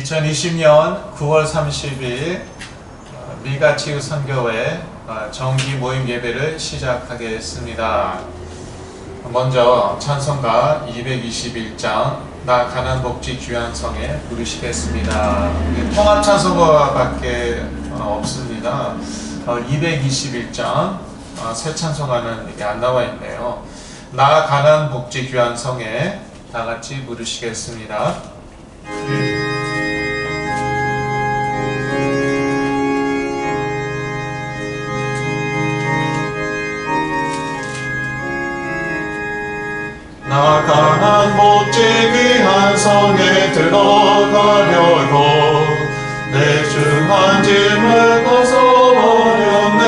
2020년 9월 30일 미가치유 선교회 정기 모임 예배를 시작하겠습니다. 먼저 찬송가 221장 나 가난복지 귀한 성에 부르시겠습니다. 통합 찬송가밖에 없습니다. 221장 새 찬송가는 이게 안 나와 있네요. 나 가난복지 귀한 성에 다 같이 부르시겠습니다. 나 가난복지 귀한 성에 들어가려고 내 중한 짐을 벗어버렸네.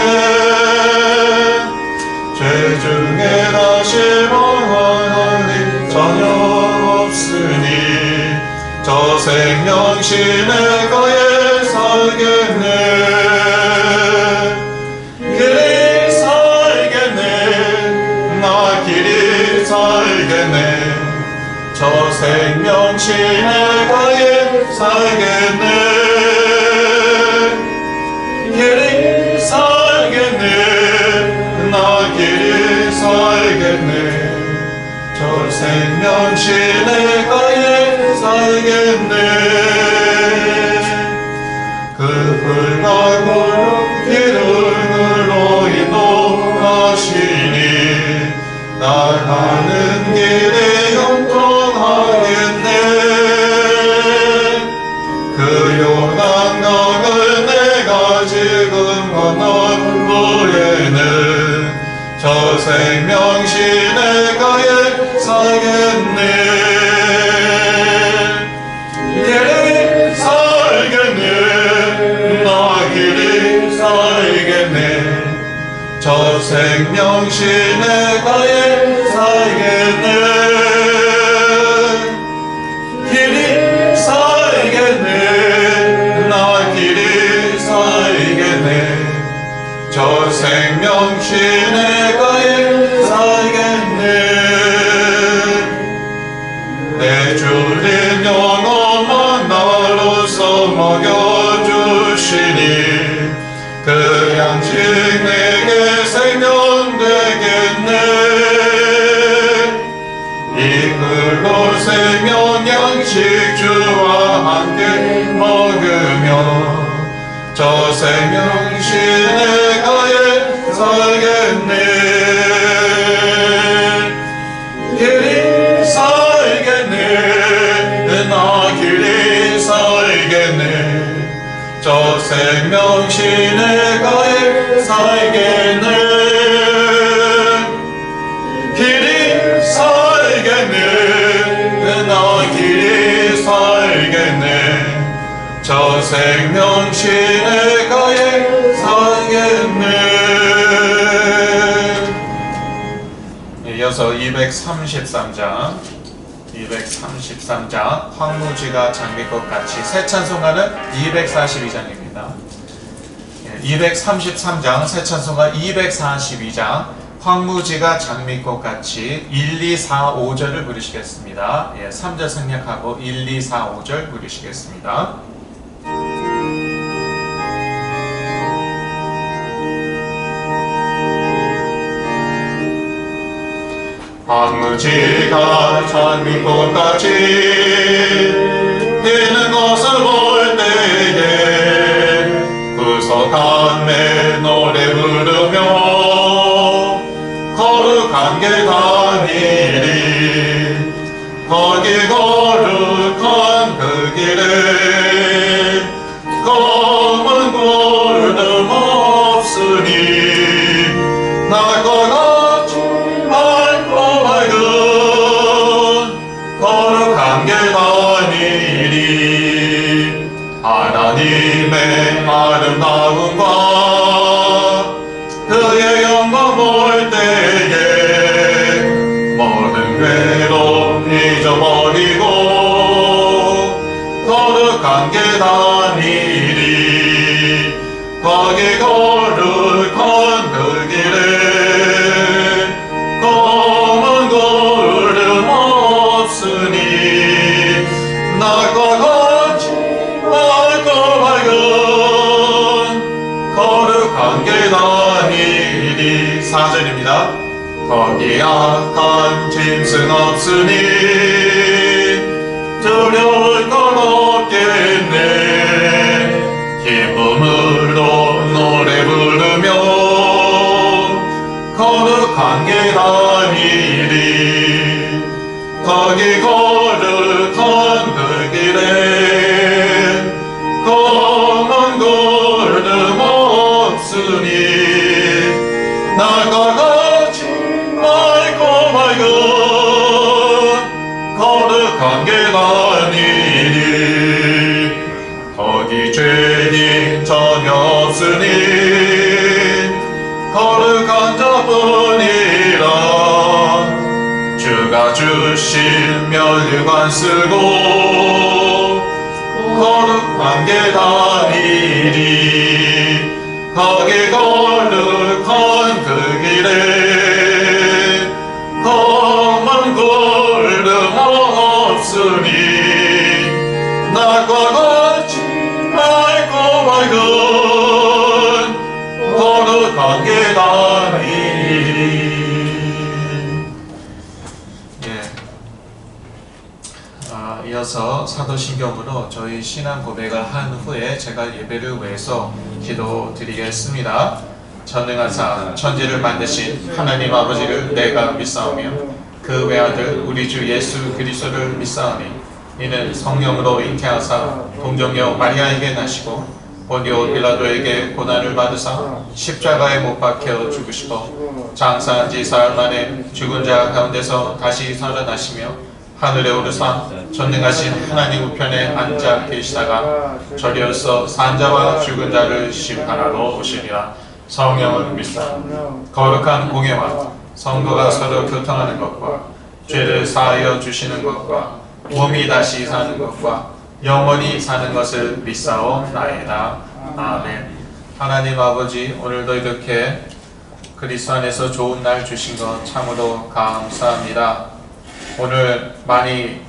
죄 중에 다시 망할 일 전혀 없으니 저 생명 시내가에 살겠네. 길이 살겠네. 나 길이 살겠네. 저 생명 시내가에 살겠네. 길이 살겠네. 나 길이 살겠네. 저 생명 시내가에 살겠네. 그 불과 구름 기름으로 인도하시니 나가는 길에 형통하겠네. 그 요단강을 내가 지금 건넌 후에는 저 생명 시내가에 살겠네. 길이 살겠네. 나 길이 살겠네. 저 생명 시내가에 살겠네. 길이 살겠네. 나 길이 살겠네. 저 생명 시내가에 살겠네. 내 주님 영원한 나로서 먹여주시니 그 양식 내게 생명 되겠네. 이끌로 생명 양식 주와 함께 먹으며 저 생명 시내가에 살겠네. 길이 살겠네. 나 길이 살겠네. 저 생명 시내가에 살겠네. 길이 살겠네. 나 길이 살겠네. 저 생명 시내가에 살겠네. 이어서 233장 황무지가 장미꽃 같이 새 찬송가는 242장입니다. 233장 새 찬송가 242장 황무지가 장미꽃 같이 1, 2, 4, 5절을 부르시겠습니다. 3절 생략하고 1, 2, 4, 5절 부르시겠습니다. 황무지가 장미꽃같이 피는 것을 볼 때에 구석한 내 노래 부르며 거룩한 길 다니리. 거기 거룩한 그 길에 검은 굴름 없으니 날것 같이 맑고 밝은 거룩한 길 다니리. 하나님의 아름다움과 그의 영광 볼 때에 모든 괴로움 잊어버리고 거룩한 길 다니리. 거기 거룩한 그 길에 검은 구름 없으니 날과 같이 거기 악한 짐승 없으니 두려울 건 없겠네. 기쁨으로 노래 부르며 거룩한 길 다니리. 거기 거룩한 그 길에 검은 구름 없으니 나가 같이 맑고 맑은 거룩한 길 다니리. 거기 죄인 전혀 없으니 거룩한 자뿐이라. 주가 주신 면류관 쓰고 거룩한 길 다니리. 거기 거룩한 그 길에 검은 구름 없으니 낮과 같이 맑고 맑은 거룩한 길 다니리. 이어서 사도신경으로 저희 신앙 고백을 한 후에 제가 예배를 위해서 기도드리겠습니다. 전능하사 천지를 만드신 하나님 아버지를 내가 믿사오며 그 외아들 우리 주 예수 그리스도를 믿사오니 이는 성령으로 잉태하사 동정녀 마리아에게 나시고 본디오 빌라도에게 고난을 받으사 십자가에 못 박혀 죽으시고 장사한 지 사흘 만에 죽은 자 가운데서 다시 살아나시며 하늘에 오르사 전능하신 하나님 우편에 앉아 계시다가 저리어서 산자와 죽은 자를 심판하러 오시리라. 성령을 믿사 거룩한 공예와 성도가 서로 교통하는 것과 죄를 사하여 주시는 것과 몸이 다시 사는 것과 영원히 사는 것을 믿사오나이다. 아멘. 하나님 아버지, 오늘도 이렇게 그리스도 안에서 좋은 날 주신 것 참으로 감사합니다. 오늘 많이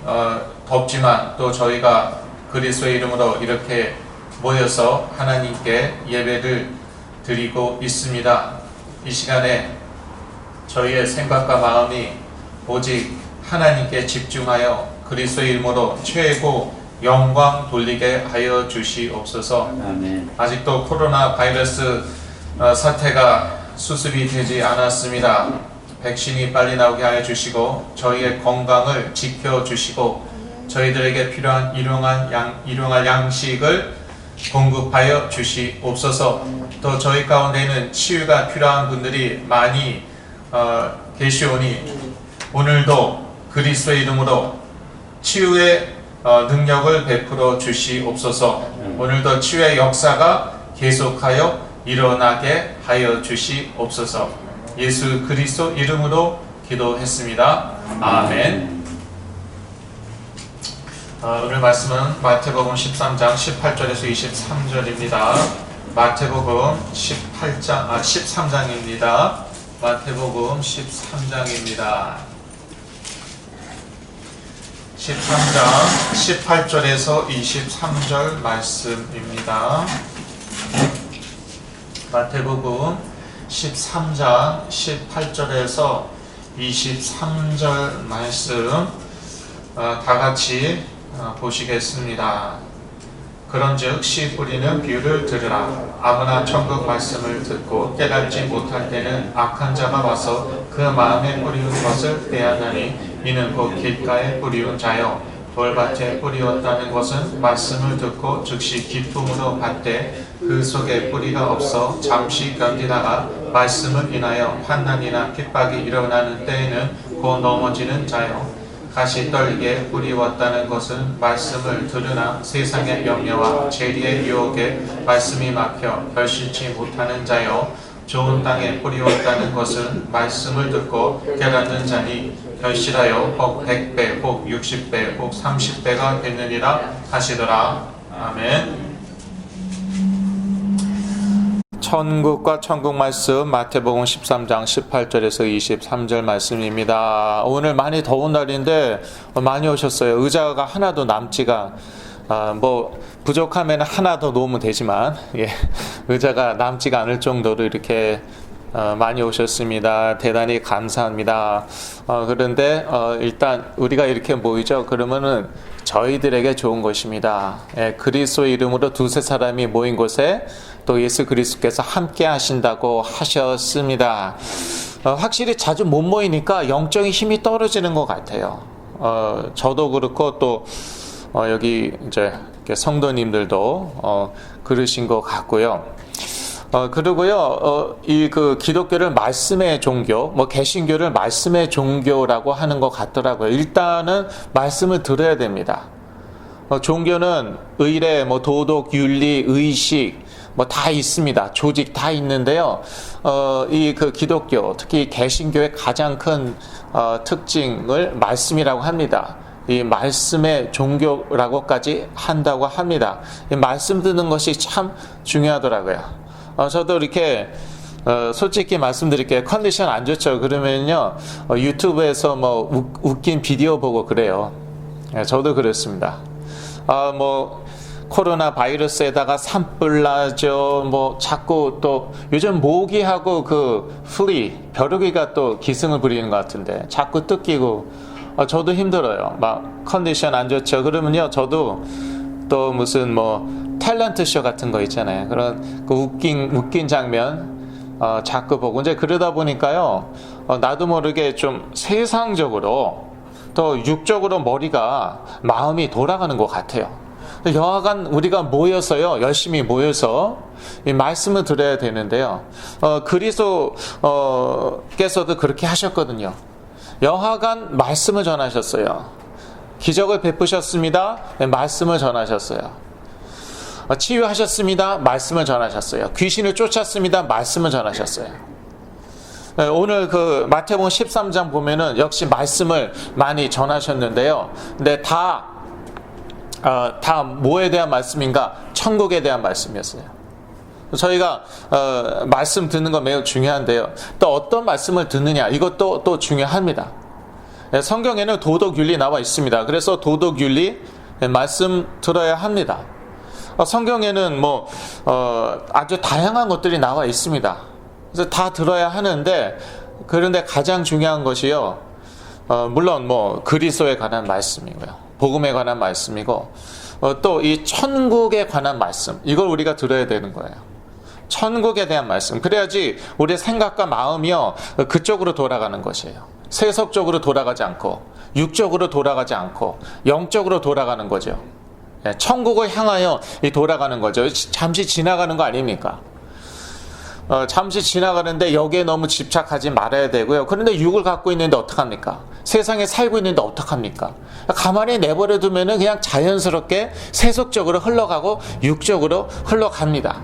덥지만 또 저희가 그리스도의 이름으로 이렇게 모여서 하나님께 예배를 드리고 있습니다. 이 시간에 저희의 생각과 마음이 오직 하나님께 집중하여 그리스도의 이름으로 최고 영광 돌리게 하여 주시옵소서. 아멘. 아직도 코로나 바이러스 사태가 수습이 되지 않았습니다. 백신이 빨리 나오게 하여 주시고 저희의 건강을 지켜주시고 저희들에게 필요한 일용할 양식을 공급하여 주시옵소서. 또 저희 가운데는 치유가 필요한 분들이 많이 계시오니 오늘도 그리스도의 이름으로 치유의 능력을 베풀어 주시옵소서. 오늘도 치유의 역사가 계속하여 일어나게 하여 주시옵소서. 예수 그리스도 이름으로 기도했습니다. 아멘. 오늘 말씀은 마태복음 13장 18절에서 23절입니다. 마태복음 13장입니다. 마태복음 13장입니다. 13장 18절에서 23절 말씀입니다. 마태복음 13장 18절에서 23절 말씀 다같이 보시겠습니다. 그런즉 씨 뿌리는 비유를 들으라. 아무나 천국 말씀을 듣고 깨닫지 못할 때는 악한 자가 와서 그 마음에 뿌리운 것을 빼앗나니 이는 곧 길가에 뿌리운 자요 돌밭에 뿌리었다는 것은 말씀을 듣고 즉시 기쁨으로 받되 그 속에 뿌리가 없어 잠시 견디다가 말씀을 인하여 환난이나 핍박이 일어나는 때에는 곧 넘어지는 자요 가시떨기에 뿌리웠다는 것은 말씀을 들으나 세상의 염려와 재리의 유혹에 말씀이 막혀 결실치 못하는 자요 좋은 땅에 뿌리웠다는 것은 말씀을 듣고 깨닫는 자니 결실하여 혹 100배, 혹 60배, 혹 30배가 되느니라 하시더라. 아멘. 천국과 천국 말씀 마태복음 13장 18절에서 23절 말씀입니다. 오늘 많이 더운 날인데 많이 오셨어요. 의자가 하나도 남지가 부족하면 하나 더 놓으면 되지만 의자가 남지가 않을 정도로 이렇게 많이 오셨습니다. 대단히 감사합니다. 그런데 일단 우리가 이렇게 모이죠. 그러면은 저희들에게 좋은 것입니다. 그리스도의 이름으로 두세 사람이 모인 곳에 또 예수 그리스도께서 함께 하신다고 하셨습니다. 확실히 자주 못 모이니까 영적인 힘이 떨어지는 것 같아요. 저도 그렇고 또 여기 이제 성도님들도 그러신 것 같고요. 그리고요, 이 그 기독교를 말씀의 종교, 뭐 개신교를 말씀의 종교라고 하는 것 같더라고요. 일단은 말씀을 들어야 됩니다. 종교는 의례, 뭐 도덕, 윤리, 의식, 뭐 다 있습니다. 조직 다 있는데요. 이 그 기독교, 특히 개신교의 가장 큰 특징을 말씀이라고 합니다. 이 말씀의 종교라고까지 한다고 합니다. 이 말씀 듣는 것이 참 중요하더라고요. 저도 이렇게 솔직히 말씀드릴게요. 컨디션 안 좋죠. 그러면요 유튜브에서 뭐 웃긴 비디오 보고 그래요. 저도 그렇습니다. 뭐 코로나 바이러스에다가 산불 나죠. 뭐 자꾸 또 요즘 모기하고 그 플리 벼룩이가 또 기승을 부리는 것 같은데 자꾸 뜯기고 저도 힘들어요. 막 컨디션 안 좋죠. 그러면요 저도 또 무슨 뭐 탤런트 쇼 같은 거 있잖아요. 그런 그 웃긴 장면 자꾸 보고 이제 그러다 보니까요 나도 모르게 좀 세상적으로 또 육적으로 마음이 돌아가는 것 같아요. 여하간 우리가 모여서요 열심히 모여서 이 말씀을 들어야 되는데요. 그리스도께서도 그렇게 하셨거든요. 여하간 말씀을 전하셨어요. 기적을 베푸셨습니다. 말씀을 전하셨어요. 치유하셨습니다. 말씀을 전하셨어요. 귀신을 쫓았습니다. 말씀을 전하셨어요. 오늘 그 마태복음 13장 보면은 역시 말씀을 많이 전하셨는데요. 근데 다 뭐에 대한 말씀인가? 천국에 대한 말씀이었어요. 저희가 말씀 듣는 건 매우 중요한데요. 또 어떤 말씀을 듣느냐 이것도 또 중요합니다. 성경에는 도덕 윤리 나와 있습니다. 그래서 도덕 윤리 말씀 들어야 합니다. 성경에는 뭐 아주 다양한 것들이 나와 있습니다. 그래서 다 들어야 하는데 그런데 가장 중요한 것이요. 물론 뭐 그리스도에 관한 말씀이고요. 복음에 관한 말씀이고 또 이 천국에 관한 말씀 이걸 우리가 들어야 되는 거예요. 천국에 대한 말씀. 그래야지 우리의 생각과 마음이요 그쪽으로 돌아가는 것이에요. 세속적으로 돌아가지 않고 육적으로 돌아가지 않고 영적으로 돌아가는 거죠. 천국을 향하여 돌아가는 거죠. 잠시 지나가는 거 아닙니까? 잠시 지나가는데 여기에 너무 집착하지 말아야 되고요. 그런데 육을 갖고 있는데 어떡합니까? 세상에 살고 있는데 어떡합니까? 가만히 내버려 두면은 그냥 자연스럽게 세속적으로 흘러가고 육적으로 흘러갑니다.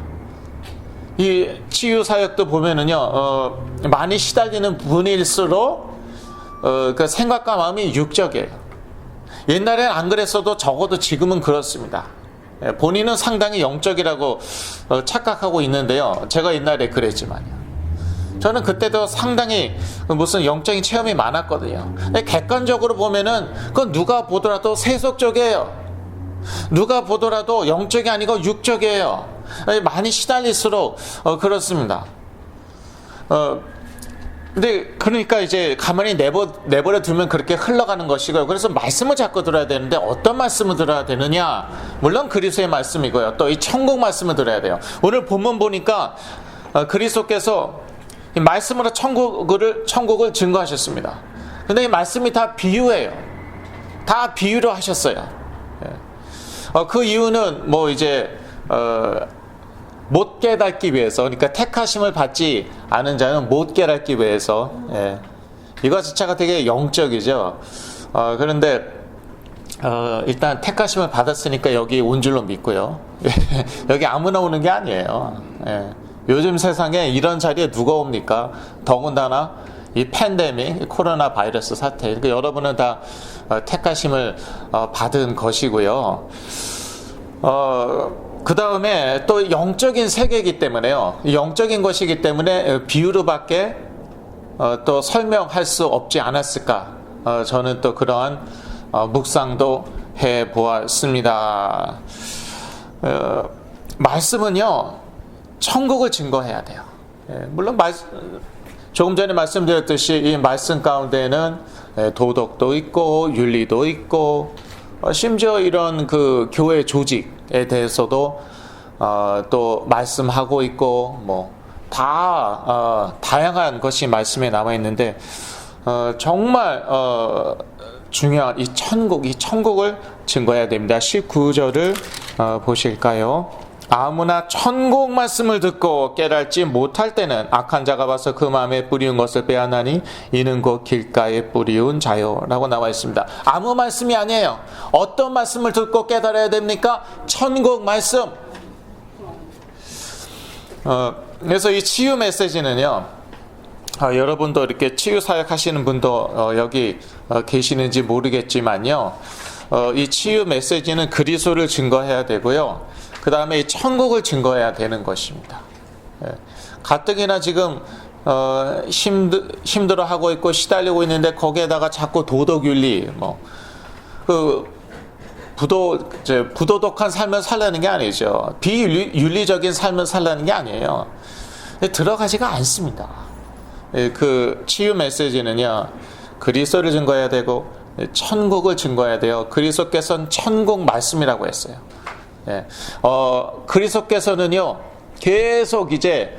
이 치유 사역도 보면은요, 많이 시달리는 분일수록 그 생각과 마음이 육적이에요. 옛날엔 안 그랬어도 적어도 지금은 그렇습니다. 본인은 상당히 영적이라고 착각하고 있는데요. 제가 옛날에 그랬지만요. 저는 그때도 상당히 무슨 영적인 체험이 많았거든요. 객관적으로 보면은 그건 누가 보더라도 세속적이에요. 누가 보더라도 영적이 아니고 육적이에요. 많이 시달릴수록 그렇습니다. 근데 그러니까 이제 가만히 내버려 두면 그렇게 흘러가는 것이고요. 그래서 말씀을 자꾸 들어야 되는데 어떤 말씀을 들어야 되느냐? 물론 그리스도의 말씀이고요. 또 이 천국 말씀을 들어야 돼요. 오늘 본문 보니까 그리스도께서 이 말씀으로 천국을 증거하셨습니다. 근데 이 말씀이 다 비유예요. 다 비유로 하셨어요. 그 이유는 뭐 이제 못 깨닫기 위해서, 그러니까 택하심을 받지 않은 자는 못 깨닫기 위해서, 이거 자체가 되게 영적이죠. 그런데 일단 택하심을 받았으니까 여기 온 줄로 믿고요. 여기 아무나 오는 게 아니에요. 요즘 세상에 이런 자리에 누가 옵니까? 더군다나 이 팬데믹, 코로나 바이러스 사태. 그러니까 여러분은 다 택하심을 받은 것이고요. 그 다음에 또 영적인 세계이기 때문에요. 영적인 것이기 때문에 비유로밖에 또 설명할 수 없지 않았을까. 저는 또 그러한 묵상도 해보았습니다. 말씀은요, 천국을 증거해야 돼요. 물론 조금 전에 말씀드렸듯이 이 말씀 가운데는 도덕도 있고 윤리도 있고 심지어 이런 그 교회 조직에 대해서도 또 말씀하고 있고 뭐 다양한 것이 말씀에 남아 있는데 정말 중요한 이 천국을 증거해야 됩니다. 19절을 보실까요? 아무나 천국 말씀을 듣고 깨달지 못할 때는 악한 자가 와서 그 마음에 뿌리운 것을 빼앗나니 이는 곧 길가에 뿌리운 자요 라고 나와 있습니다. 아무 말씀이 아니에요. 어떤 말씀을 듣고 깨달아야 됩니까? 천국 말씀. 그래서 이 치유 메시지는요, 여러분도 이렇게 치유 사역 하시는 분도 여기 계시는지 모르겠지만요, 이 치유 메시지는 그리스도를 증거해야 되고요, 그 다음에 이 천국을 증거해야 되는 것입니다. 가뜩이나 지금 힘들어하고 있고 시달리고 있는데 거기에다가 자꾸 도덕윤리, 부도덕한 삶을 살라는 게 아니죠. 비윤리적인 삶을 살라는 게 아니에요. 들어가지가 않습니다. 그 치유 메시지는요, 그리스도를 증거해야 되고 천국을 증거해야 돼요. 그리스도께서는 천국 말씀이라고 했어요. 그리스도께서는요 계속 이제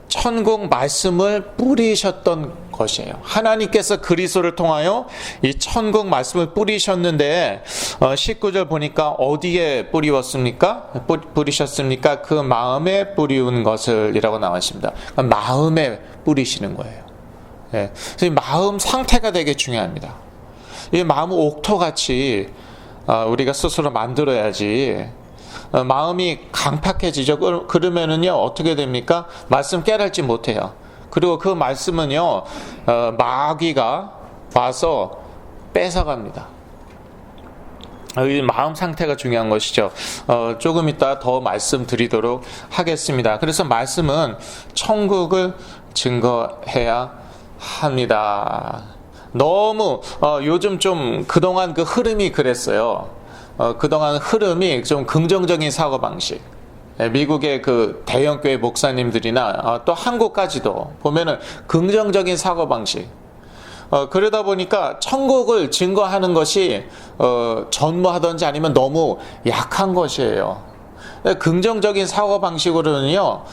천국 말씀을 뿌리셨던 것이에요. 하나님께서 그리스도를 통하여 이 천국 말씀을 뿌리셨는데 19절 보니까 어디에 뿌리셨습니까? 그 마음에 뿌리운 것을 이라고 나와 있습니다. 마음에 뿌리시는 거예요. 그래서 이 마음 상태가 되게 중요합니다. 이 마음을 옥토같이 우리가 스스로 만들어야지. 마음이 강팍해지죠. 그러면은요 어떻게 됩니까? 말씀 깨달지 못해요. 그리고 그 말씀은요 마귀가 와서 뺏어갑니다. 이 마음 상태가 중요한 것이죠. 조금 이따 더 말씀드리도록 하겠습니다. 그래서 말씀은 천국을 증거해야 합니다. 너무 요즘 좀 그동안 그 흐름이 그랬어요. 그동안 흐름이 좀 긍정적인 사고방식. 미국의 그 대형교회 목사님들이나 또 한국까지도 보면은 긍정적인 사고방식. 그러다 보니까 천국을 증거하는 것이 전무하든지 아니면 너무 약한 것이에요. 긍정적인 사고방식으로는요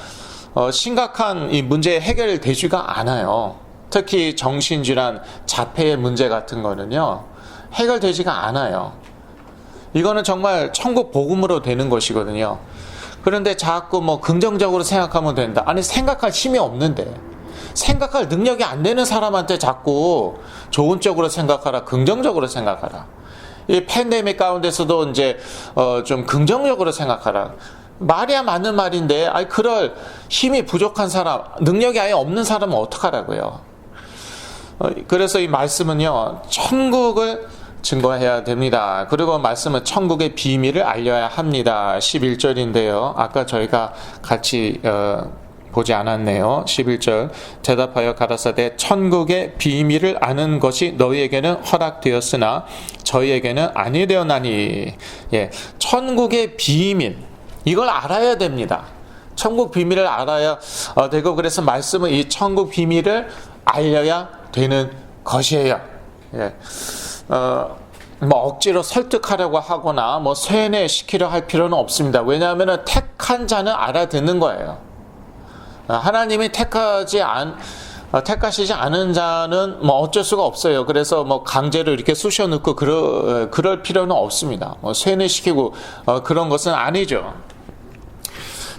심각한 이 문제 해결되지가 않아요. 특히 정신질환, 자폐의 문제 같은 거는요 해결되지가 않아요. 이거는 정말 천국 복음으로 되는 것이거든요. 그런데 자꾸 긍정적으로 생각하면 된다. 아니 생각할 힘이 없는데, 생각할 능력이 안 되는 사람한테 자꾸 좋은 쪽으로 생각하라, 긍정적으로 생각하라. 이 팬데믹 가운데서도 이제 좀 긍정적으로 생각하라. 말이야 맞는 말인데, 그럴 힘이 부족한 사람, 능력이 아예 없는 사람은 어떡하라고요. 그래서 이 말씀은요 천국을 증거해야 됩니다. 그리고 말씀은 천국의 비밀을 알려야 합니다. 11절인데요 아까 저희가 같이 보지 않았네요. 11절 대답하여 가라사대 천국의 비밀을 아는 것이 너희에게는 허락되었으나 저희에게는 아니되었나니. 천국의 비밀, 이걸 알아야 됩니다. 천국 비밀을 알아야 되고, 그래서 말씀은 이 천국 비밀을 알려야 되는 것이에요. 억지로 설득하려고 하거나 쇠뇌시키려 할 필요는 없습니다. 왜냐하면 택한 자는 알아듣는 거예요. 하나님이 택하시지 않은 자는 어쩔 수가 없어요. 그래서 강제로 이렇게 쑤셔넣고 그럴 필요는 없습니다. 쇠뇌시키고 그런 것은 아니죠.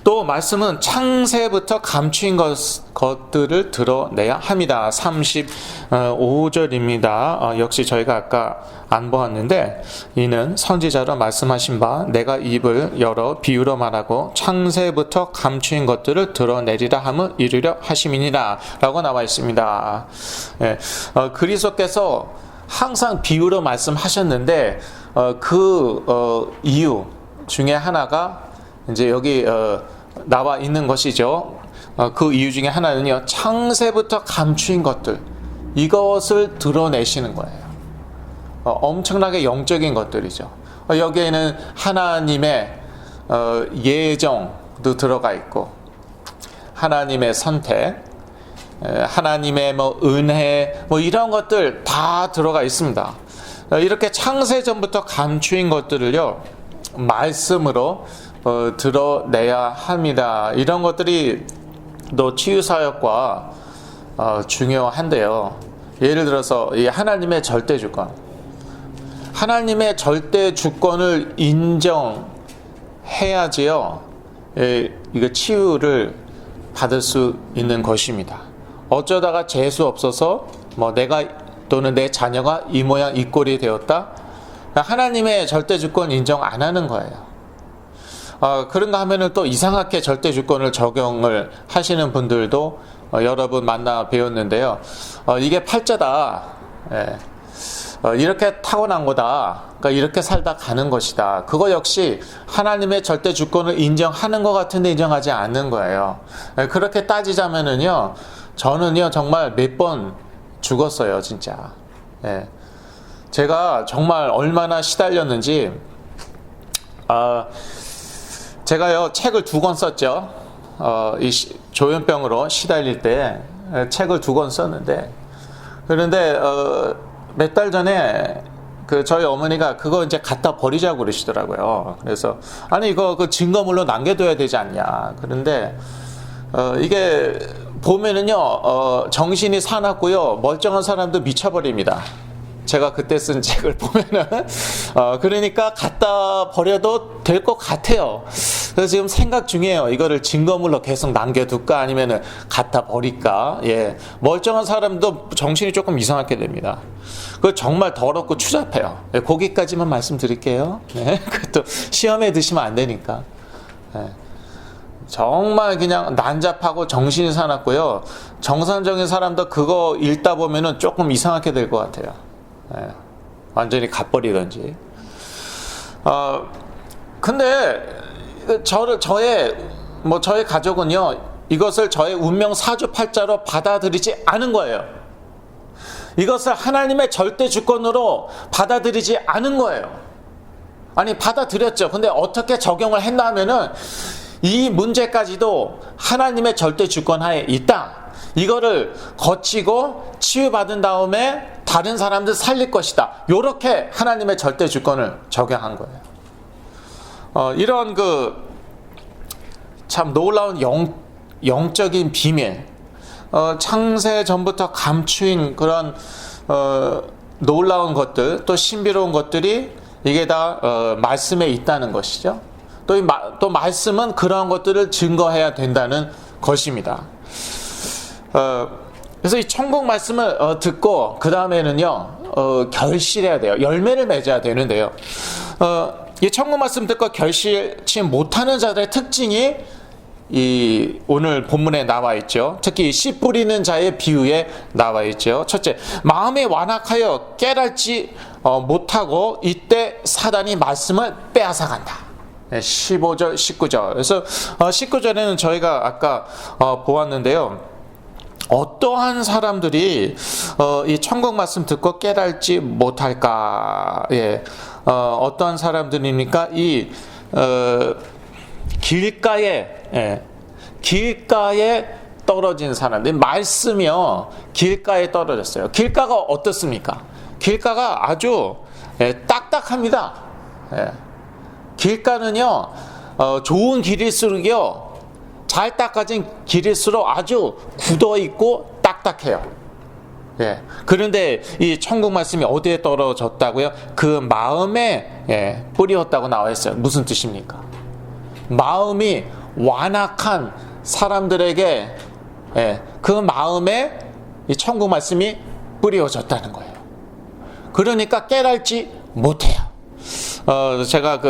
또 말씀은 창세부터 감추인 것들을 드러내야 합니다. 35절입니다. 역시 저희가 아까 안 보았는데, 이는 선지자로 말씀하신 바 내가 입을 열어 비유로 말하고 창세부터 감추인 것들을 드러내리라 함을 이루려 하심이니라 라고 나와 있습니다. 그리스도께서 항상 비유로 말씀하셨는데 이유 중에 하나가 이제 여기 나와 있는 것이죠. 그 이유 중에 하나는요 창세부터 감추인 것들, 이것을 드러내시는 거예요. 엄청나게 영적인 것들이죠. 여기에는 하나님의 예정도 들어가 있고, 하나님의 선택, 하나님의 뭐 은혜, 뭐 이런 것들 다 들어가 있습니다. 이렇게 창세전부터 감추인 것들을요, 말씀으로 드러내야 합니다. 이런 것들이 또 치유사역과 중요한데요. 예를 들어서 이 하나님의 절대 주권, 하나님의 절대 주권을 인정해야지요, 이거 치유를 받을 수 있는 것입니다. 어쩌다가 재수 없어서 뭐 내가 또는 내 자녀가 이 모양 이 꼴이 되었다, 하나님의 절대 주권 인정 안 하는 거예요. 그런가 하면은 또 이상하게 절대 주권을 적용을 하시는 분들도 여러 분 만나 배웠는데요. 이게 팔자다. 예. 이렇게 타고난 거다. 그러니까 이렇게 살다 가는 것이다. 그거 역시 하나님의 절대 주권을 인정하는 것 같은데 인정하지 않는 거예요. 예. 그렇게 따지자면은요, 저는요 정말 몇 번 죽었어요, 진짜. 예. 제가 정말 얼마나 시달렸는지, 제가요 책을 2권 썼죠. 이 조현병으로 시달릴 때 책을 2권 썼는데, 그런데 몇 달 전에 저희 어머니가 그거 이제 갖다 버리자고 그러시더라고요. 그래서 아니 이거 그 증거물로 남겨둬야 되지 않냐. 그런데 이게 보면은요 정신이 사납고요 멀쩡한 사람도 미쳐버립니다. 제가 그때 쓴 책을 보면은 그러니까 갖다 버려도 될 것 같아요. 그래서 지금 생각 중이에요. 이거를 증거물로 계속 남겨둘까 아니면은 갖다 버릴까. 예, 멀쩡한 사람도 정신이 조금 이상하게 됩니다. 그거 정말 더럽고 추잡해요. 예, 거기까지만 말씀드릴게요. 네, 그것도 시험에 드시면 안 되니까. 예. 정말 그냥 난잡하고 정신이 사납고요. 정상적인 사람도 그거 읽다 보면은 조금 이상하게 될 것 같아요. 예, 완전히 갓버리던지. 근데 저의 가족은요, 이것을 저의 운명 사주팔자로 받아들이지 않은 거예요. 이것을 하나님의 절대 주권으로 받아들이지 않은 거예요. 아니, 받아들였죠. 근데 어떻게 적용을 했나 하면은 이 문제까지도 하나님의 절대 주권 하에 있다. 이거를 거치고 치유받은 다음에 다른 사람들 살릴 것이다. 요렇게 하나님의 절대 주권을 적용한 거예요. 이런 참 놀라운 영적인 비밀, 창세 전부터 감추인 그런 놀라운 것들, 또 신비로운 것들이 이게 다 말씀에 있다는 것이죠. 또 말씀은 그러한 것들을 증거해야 된다는 것입니다. 그래서 이 천국 말씀을 듣고 그 다음에는요 결실해야 돼요. 열매를 맺어야 되는데요. 이 천국 말씀 듣고 결실치 못하는 자들의 특징이 이 오늘 본문에 나와 있죠. 특히 씨 뿌리는 자의 비유에 나와 있죠. 첫째, 마음에 완악하여 깨달지 못하고 이때 사단이 말씀을 빼앗아간다. 15절, 19절. 그래서 19절에는 저희가 아까 보았는데요. 어떠한 사람들이 이 천국 말씀 듣고 깨달지 못할까? 예, 어떠한 사람들입니까? 이 길가에 떨어진 사람들, 말씀이요 길가에 떨어졌어요. 길가가 어떻습니까? 길가가 아주 딱딱합니다. 예. 길가는요 좋은 길일수록요 잘 닦아진 길일수록 아주 굳어있고 딱딱해요. 예. 그런데 이 천국 말씀이 어디에 떨어졌다고요? 그 마음에 뿌리였다고 나와 있어요. 무슨 뜻입니까? 마음이 완악한 사람들에게 그 마음에 이 천국 말씀이 뿌려졌다는 거예요. 그러니까 깨달지 못해요. 제가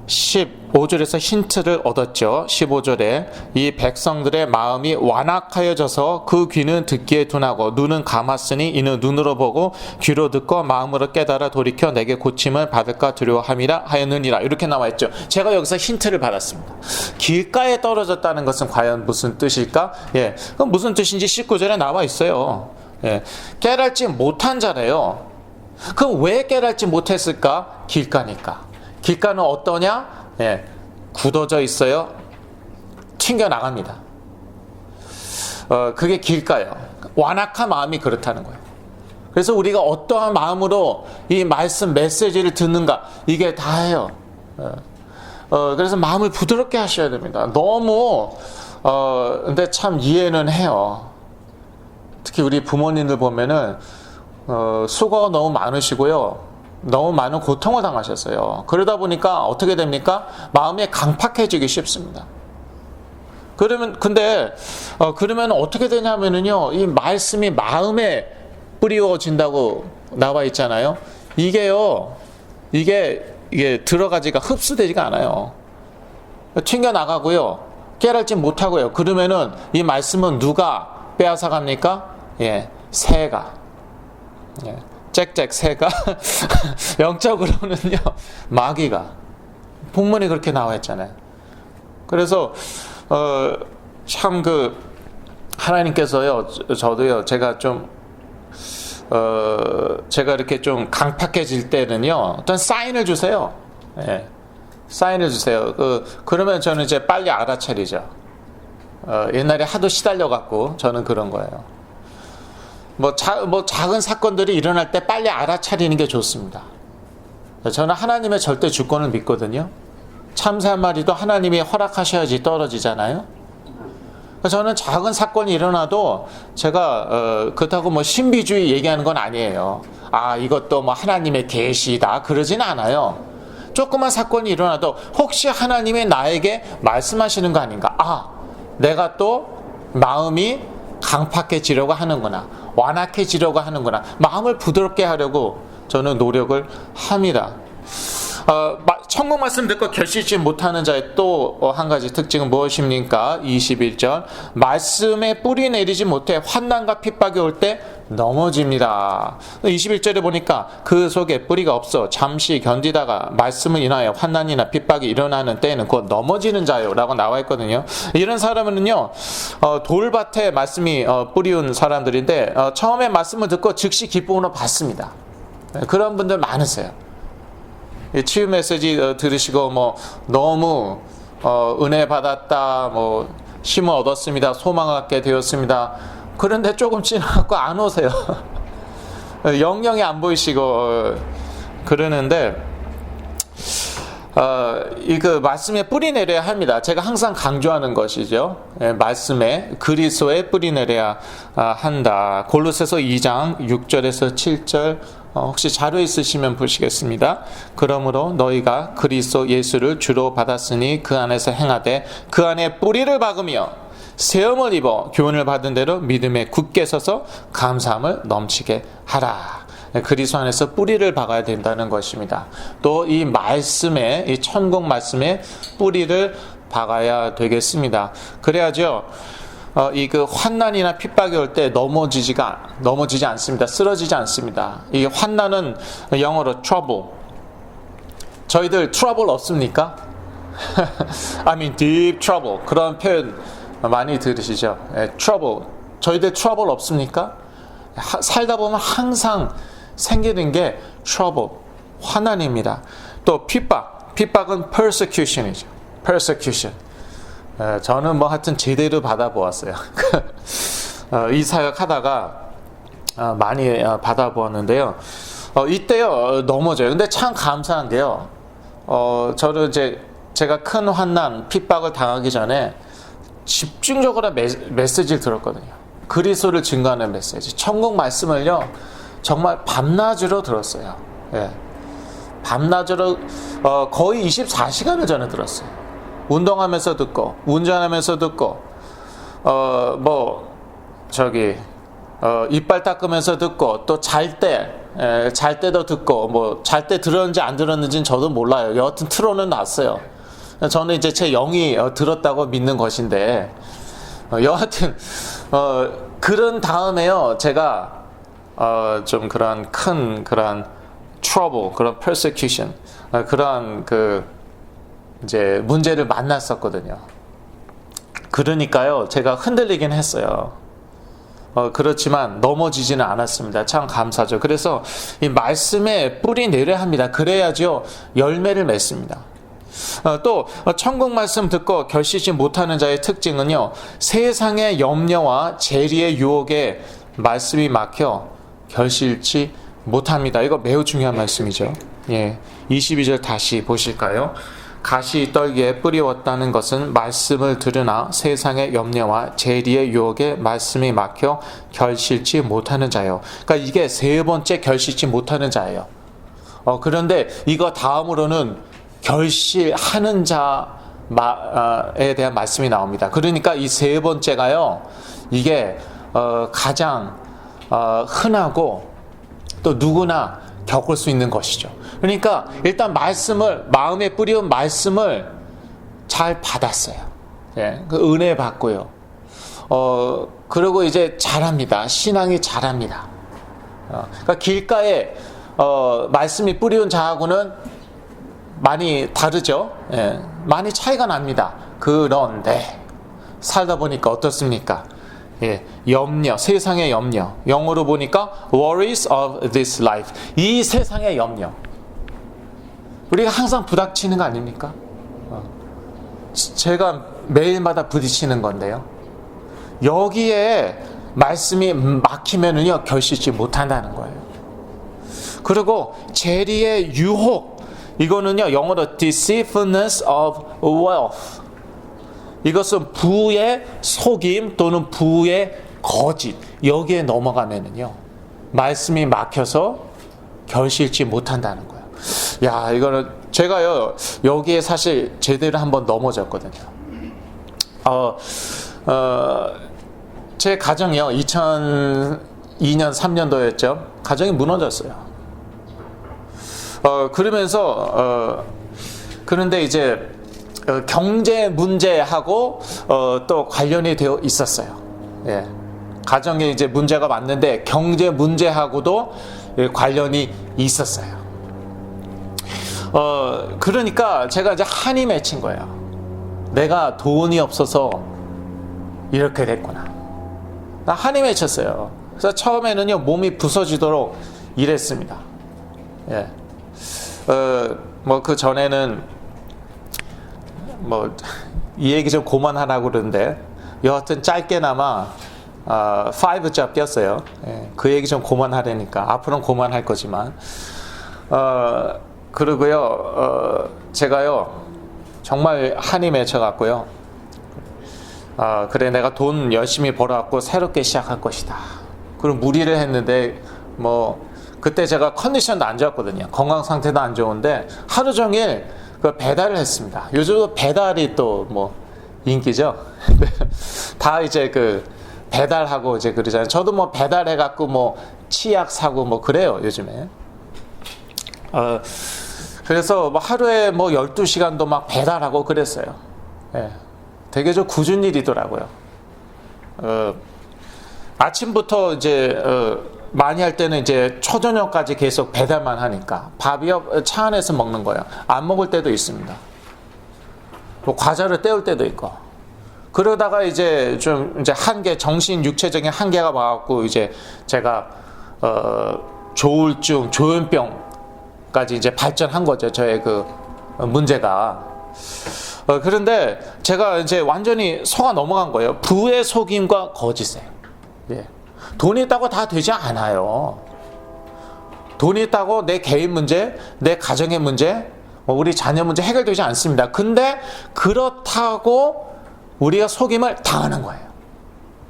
15절에서 힌트를 얻었죠. 15절에 이 백성들의 마음이 완악하여져서 그 귀는 듣기에 둔하고 눈은 감았으니 이는 눈으로 보고 귀로 듣고 마음으로 깨달아 돌이켜 내게 고침을 받을까 두려워함이라 하였느니라. 이렇게 나와 있죠. 제가 여기서 힌트를 받았습니다. 길가에 떨어졌다는 것은 과연 무슨 뜻일까? 예, 그럼 무슨 뜻인지 19절에 나와 있어요. 예, 깨달지 못한 자래요. 그럼 왜 깨달지 못했을까? 길가니까. 길가는 어떠냐? 예, 굳어져 있어요. 튕겨나갑니다. 그게 길까요? 완악한 마음이 그렇다는 거예요. 그래서 우리가 어떠한 마음으로 이 말씀 메시지를 듣는가, 이게 다예요. 그래서 마음을 부드럽게 하셔야 됩니다. 너무 근데 참 이해는 해요. 특히 우리 부모님들 보면은 수고가 너무 많으시고요, 너무 많은 고통을 당하셨어요. 그러다 보니까 어떻게 됩니까? 마음이 강팍해지기 쉽습니다. 그러면 어떻게 되냐면은요, 이 말씀이 마음에 뿌리워진다고 나와 있잖아요. 이게 들어가지가 흡수되지가 않아요. 튕겨 나가고요, 깨달지 못하고요. 그러면은 이 말씀은 누가 빼앗아 갑니까? 새가. 짹짹 새가. 영적으로는요, 마귀가. 본문이 그렇게 나와 있잖아요. 그래서 참 하나님께서요, 저도요, 제가 이렇게 좀 강팍해질 때는요, 어떤 사인을 주세요. 사인을 주세요. 그러면 저는 이제 빨리 알아차리죠. 옛날에 하도 시달려갖고 저는 그런 거예요. 작은 사건들이 일어날 때 빨리 알아차리는 게 좋습니다. 저는 하나님의 절대 주권을 믿거든요. 참새 한 마리도 하나님이 허락하셔야지 떨어지잖아요. 저는 작은 사건이 일어나도 제가 그렇다고 신비주의 얘기하는 건 아니에요. 이것도 하나님의 계시다 그러진 않아요. 조그만 사건이 일어나도 혹시 하나님이 나에게 말씀하시는 거 아닌가? 내가 또 마음이 강팍해지려고 하는구나, 완악해지려고 하는구나, 마음을 부드럽게 하려고 저는 노력을 합니다. 천국 말씀 듣고 결실치 못하는 자의 또 한 가지 특징은 무엇입니까? 21절, 말씀에 뿌리 내리지 못해 환난과 핍박이 올 때 넘어집니다. 21절에 보니까 그 속에 뿌리가 없어 잠시 견디다가 말씀을 인하여 환난이나 핍박이 일어나는 때에는 곧 넘어지는 자요 라고 나와 있거든요. 이런 사람은요, 돌밭에 말씀이 뿌리운 사람들인데 처음에 말씀을 듣고 즉시 기쁨으로 받습니다. 그런 분들 많으세요. 치유 메시지 들으시고 너무 은혜 받았다, 힘을 얻었습니다, 소망을 갖게 되었습니다. 그런데 조금 지나고 안 오세요. 영영이 안 보이시고 그러는데 말씀에 뿌리 내려야 합니다. 제가 항상 강조하는 것이죠. 말씀에, 그리스도에 뿌리 내려야 한다. 골로새서 2장 6절에서 7절 혹시 자료 있으시면 보시겠습니다. 그러므로 너희가 그리스도 예수를 주로 받았으니 그 안에서 행하되 그 안에 뿌리를 박으며 세움을 입어 교훈을 받은 대로 믿음에 굳게 서서 감사함을 넘치게 하라. 그리스도 안에서 뿌리를 박아야 된다는 것입니다. 또 이 말씀에, 이 천국 말씀에 뿌리를 박아야 되겠습니다. 그래야죠, 환난이나 핍박이 올 때 넘어지지 않습니다. 쓰러지지 않습니다. 이 환난은 영어로 trouble. 저희들 trouble 없습니까? I mean deep trouble. 그런 표현 많이 들으시죠? trouble. 저희들 trouble 없습니까? 살다 보면 항상 생기는 게 trouble, 환난입니다. 또 핍박은 persecution이죠. persecution. 저는 하여튼 제대로 받아보았어요. 이 사역 하다가 많이 받아보았는데요. 이때요, 넘어져요. 근데 참 감사한 게요, 저는 제가 큰 환난, 핍박을 당하기 전에 집중적으로 메시지를 들었거든요. 그리스도를 증거하는 메시지, 천국 말씀을요, 정말 밤낮으로 들었어요. 밤낮으로 거의 24시간을 저는 들었어요. 운동하면서 듣고, 운전하면서 듣고, 이빨 닦으면서 듣고, 또 잘 때도 듣고, 잘 때 들었는지 안 들었는지는 저도 몰라요. 여하튼 틀어는 놨어요. 저는 이제 제 영이 들었다고 믿는 것인데, 여하튼 그런 다음에요, 제가 좀 그런 큰 trouble, 그런 persecution, 그런 이제 문제를 만났었거든요. 그러니까요, 제가 흔들리긴 했어요. 그렇지만 넘어지지는 않았습니다. 참 감사죠. 그래서 이 말씀에 뿌리 내려야 합니다. 그래야죠 열매를 맺습니다. 또 천국 말씀 듣고 결실치 못하는 자의 특징은요, 세상의 염려와 재리의 유혹에 말씀이 막혀 결실치 못합니다. 이거 매우 중요한 말씀이죠. 예, 22절 다시 보실까요? 가시 떨기에 뿌리웠다는 것은 말씀을 들으나 세상의 염려와 재리의 유혹에 말씀이 막혀 결실치 못하는 자요. 그러니까 이게 세 번째 결실치 못하는 자예요. 그런데 이거 다음으로는 결실하는 자에 대한 말씀이 나옵니다. 그러니까 이 세 번째가요, 이게 가장 흔하고 또 누구나 겪을 수 있는 것이죠. 그러니까 일단 말씀을, 마음에 뿌리운 말씀을 잘 받았어요. 예, 그 은혜 받고요. 그리고 이제 자랍니다. 신앙이 자랍니다. 그러니까 길가에 말씀이 뿌리운 자하고는 많이 다르죠. 예, 많이 차이가 납니다. 그런데 살다 보니까 어떻습니까? 예, 염려, 세상의 염려. 영어로 보니까 worries of this life. 이 세상의 염려. 우리가 항상 부닥치는 거 아닙니까? 제가 매일마다 부딪히는 건데요. 여기에 말씀이 막히면은요, 결실치 못한다는 거예요. 그리고 재리의 유혹. 이거는요, 영어로 deceitfulness of wealth. 이것은 부의 속임 또는 부의 거짓, 여기에 넘어가면은요, 말씀이 막혀서 결실치 못한다는 거예요. 야, 이거는 제가요, 여기에 사실 제대로 한번 넘어졌거든요. 제 가정이요, 2002년 3년도였죠. 가정이 무너졌어요. 그러면서 그런데 이제 경제 문제하고 또 관련이 되어 있었어요. 예. 가정에 이제 문제가 많은데 경제 문제하고도 관련이 있었어요. 그러니까 제가 이제 한이 맺힌 거예요. 내가 돈이 없어서 이렇게 됐구나. 나 한이 맺혔어요. 그래서 처음에는요, 몸이 부서지도록 일했습니다. 예. 뭐 그 전에는 이 얘기 좀 그만하라고 그러는데, 여하튼 짧게나마 5잡 꼈어요. 예, 그 얘기 좀 그만하라니까. 앞으로는 그만할 거지만. 그리고요, 제가요, 정말 한이 맺혀갖고요. 그래, 내가 돈 열심히 벌어갖고 새롭게 시작할 것이다. 그리고 무리를 했는데, 그때 제가 컨디션도 안 좋았거든요. 건강 상태도 안 좋은데, 하루 종일 그 배달을 했습니다. 요즘 배달이 또 인기죠. 다 이제 그 배달하고 이제 그러잖아요. 저도 배달해갖고 치약 사고 그래요, 요즘에. 그래서 하루에 12시간도 막 배달하고 그랬어요. 예. 되게 좀 굳은 일이더라고요. 아침부터 이제 많이 할 때는 이제 초저녁까지 계속 배달만 하니까 밥이요, 차 안에서 먹는 거예요. 안 먹을 때도 있습니다. 과자를 때울 때도 있고. 그러다가 이제 좀 이제 한계, 정신 육체적인 한계가 와갖고 이제 제가 조울증, 조현병까지 이제 발전한 거죠. 저의 그 문제가. 그런데 제가 이제 완전히 속아 넘어간 거예요. 부의 속임과 거짓에. 예. 돈이 있다고 다 되지 않아요. 돈이 있다고 내 개인 문제, 내 가정의 문제, 우리 자녀 문제 해결되지 않습니다. 근데 그렇다고 우리가 속임을 당하는 거예요.